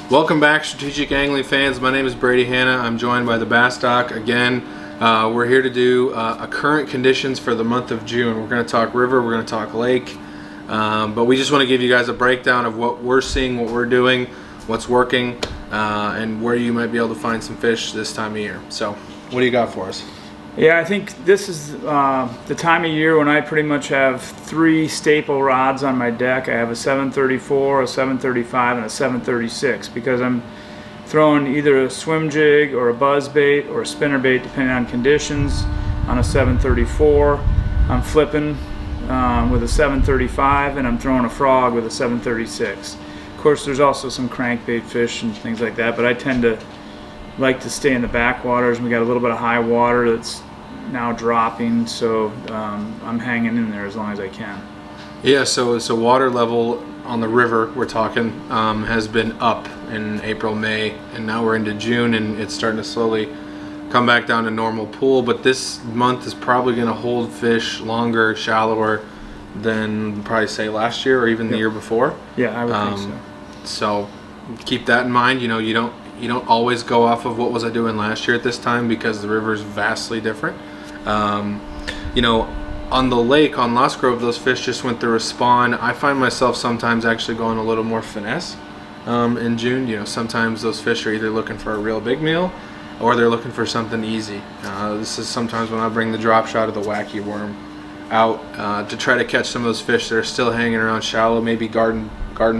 Welcome back, strategic angling fans. My name is Brady Hanna. I'm joined by the Bass Doc again. We're here to do a current conditions for the month of June. We're going to talk river, we're going to talk lake, but we just want to give you guys a breakdown of what we're seeing, what we're doing, what's working, and where you might be able to find some fish this time of year. So, what do you got for us? Yeah, I think this is the time of year when I pretty much have three staple rods on my deck. I have a 734, a 735, and a 736 because I'm throwing either a swim jig or a buzz bait or a spinner bait depending on conditions. On a 734, I'm flipping with a 735, and I'm throwing a frog with a 736. Of course, there's also some crankbait fish and things like that, but I tend to like to stay in the backwaters. We got a little bit of high water that's now dropping, so I'm hanging in there as long as I can. Yeah, so water level on the river, we're talking, has been up in April, May, and now we're into June, and it's starting to slowly come back down to normal pool. But this month is probably going to hold fish longer, shallower than probably say last year or even the year before. Yeah, I would think so. So keep that in mind. You know, you don't always go off of what was I doing last year at this time, because the river is vastly different. You know, on the lake, on Lost Grove, those fish just went through a spawn. I find myself sometimes actually going a little more finesse in June. You know, sometimes those fish are either looking for a real big meal or they're looking for something easy. This is sometimes when I bring the drop shot of the wacky worm out to try to catch some of those fish that are still hanging around shallow, maybe garden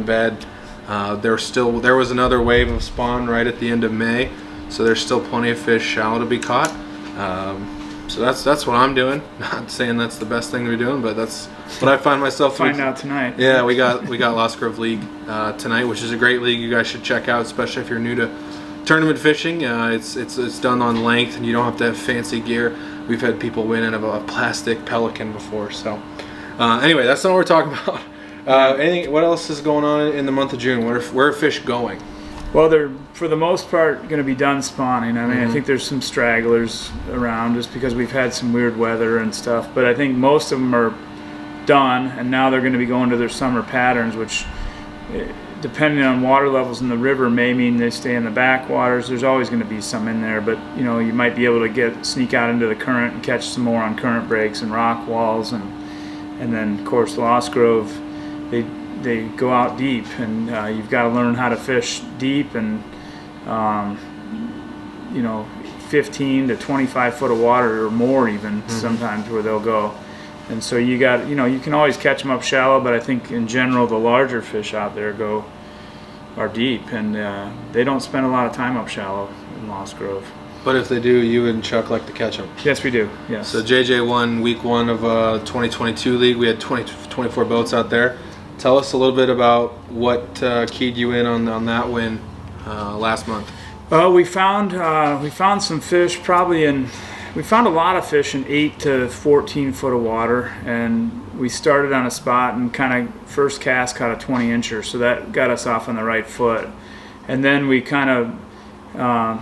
bed. There was another wave of spawn right at the end of May, so there's still plenty of fish shallow to be caught. So that's what I'm doing. Not saying that's the best thing we're doing, but that's what I find myself find out tonight. Yeah, we got Lost Grove League tonight, which is a great league you guys should check out, especially if you're new to tournament fishing. It's done on length, and you don't have to have fancy gear. We've had people win in a plastic Pelican before. So anyway, that's not what we're talking about. What else is going on in the month of June? Where are fish going? Well, they're for the most part going to be done spawning. I mean, I think there's some stragglers around just because we've had some weird weather and stuff, but I think most of them are done, and now they're going to be going to their summer patterns, which depending on water levels in the river may mean they stay in the backwaters. There's always going to be some in there, but you know, you might be able to sneak out into the current and catch some more on current breaks and rock walls, and then of course Lost Grove, they go out deep, and you've got to learn how to fish deep, and you know, 15 to 25 foot of water or more even sometimes where they'll go. And so you can always catch them up shallow, but I think in general the larger fish out there are deep, and they don't spend a lot of time up shallow in Lost Grove. But if they do, you and Chuck like to catch them. Yes, we do. Yes. So JJ won week 1 of 2022 league. We had 24 boats out there. Tell us a little bit about what keyed you in on that win last month. Well, we found some fish. We found a lot of fish in 8 to 14 foot of water, and we started on a spot and kind of first cast caught a 20 incher, so that got us off on the right foot. And then we kind of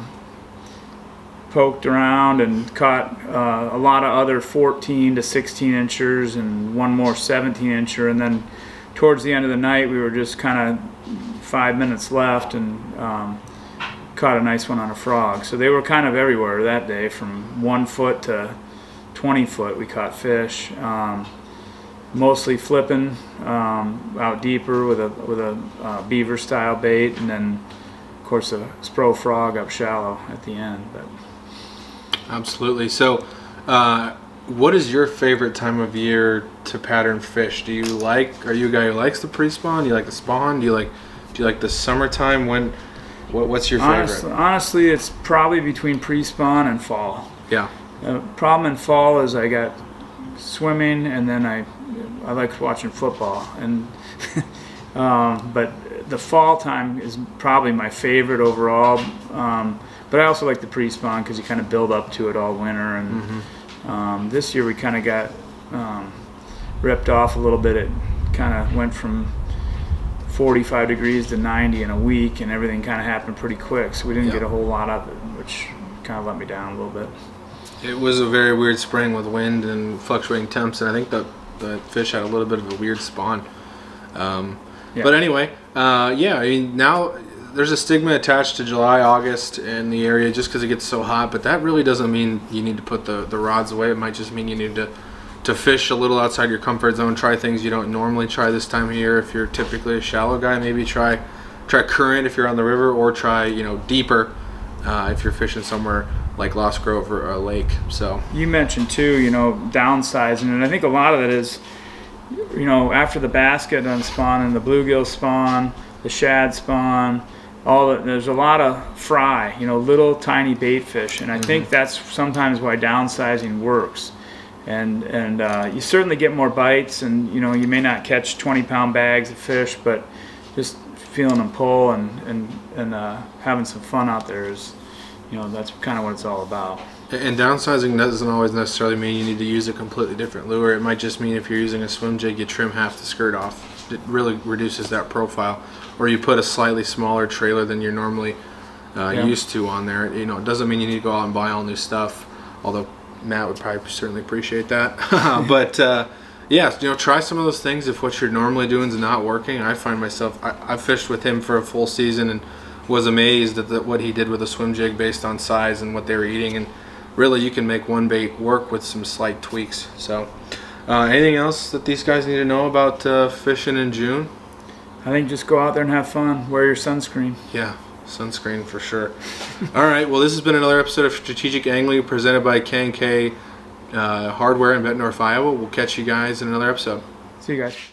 poked around and caught a lot of other 14 to 16 inchers and one more 17 incher, and then towards the end of the night we were just kind of 5 minutes left and caught a nice one on a frog. So they were kind of everywhere that day, from 1 foot to 20 foot we caught fish, mostly flipping out deeper with a beaver style bait, and then of course a spro frog up shallow at the end. But absolutely. So what is your favorite time of year to pattern fish? Are you a guy who likes the pre-spawn? Do you like the spawn? Do you like the summertime? What's your favorite? Honestly, it's probably between pre-spawn and fall. Yeah. The problem in fall is I got swimming, and then I like watching football, and but the fall time is probably my favorite overall. But I also like the pre-spawn because you kind of build up to it all winter, and this year we kind of got ripped off a little bit. It kind of went from 45 degrees to 90 in a week, and everything kind of happened pretty quick, so we didn't get a whole lot of it, which kind of let me down a little bit. It was a very weird spring with wind and fluctuating temps, and I think the fish had a little bit of a weird spawn. But anyway, I mean, now there's a stigma attached to July, August in the area just because it gets so hot, but that really doesn't mean you need to put the rods away. It might just mean you need to fish a little outside your comfort zone, try things you don't normally try this time of year. If you're typically a shallow guy, maybe try current if you're on the river, or try, you know, deeper if you're fishing somewhere like Lost Grove or a lake. So you mentioned too, you know, downsizing, and I think a lot of it is, you know, after the bass get done spawning, the bluegill spawn, the shad spawn, there's a lot of fry, you know, little tiny bait fish, and I think that's sometimes why downsizing works. And you certainly get more bites, and you know, you may not catch 20-pound bags of fish, but just feeling them pull and having some fun out there is, you know, that's kind of what it's all about. And downsizing doesn't always necessarily mean you need to use a completely different lure. It might just mean if you're using a swim jig, you trim half the skirt off. It really reduces that profile. Or you put a slightly smaller trailer than you're normally used to on there. You know, it doesn't mean you need to go out and buy all new stuff, although Matt would probably certainly appreciate that. But yeah, you know, try some of those things if what you're normally doing is not working. I find myself, I fished with him for a full season and was amazed at what he did with a swim jig based on size and what they were eating. And really, you can make one bait work with some slight tweaks. So anything else that these guys need to know about fishing in June? I think just go out there and have fun. Wear your sunscreen. Yeah, sunscreen for sure. All right, well, this has been another episode of Strategic Angling presented by K&K Hardware in Bettendorf, Iowa. We'll catch you guys in another episode. See you guys.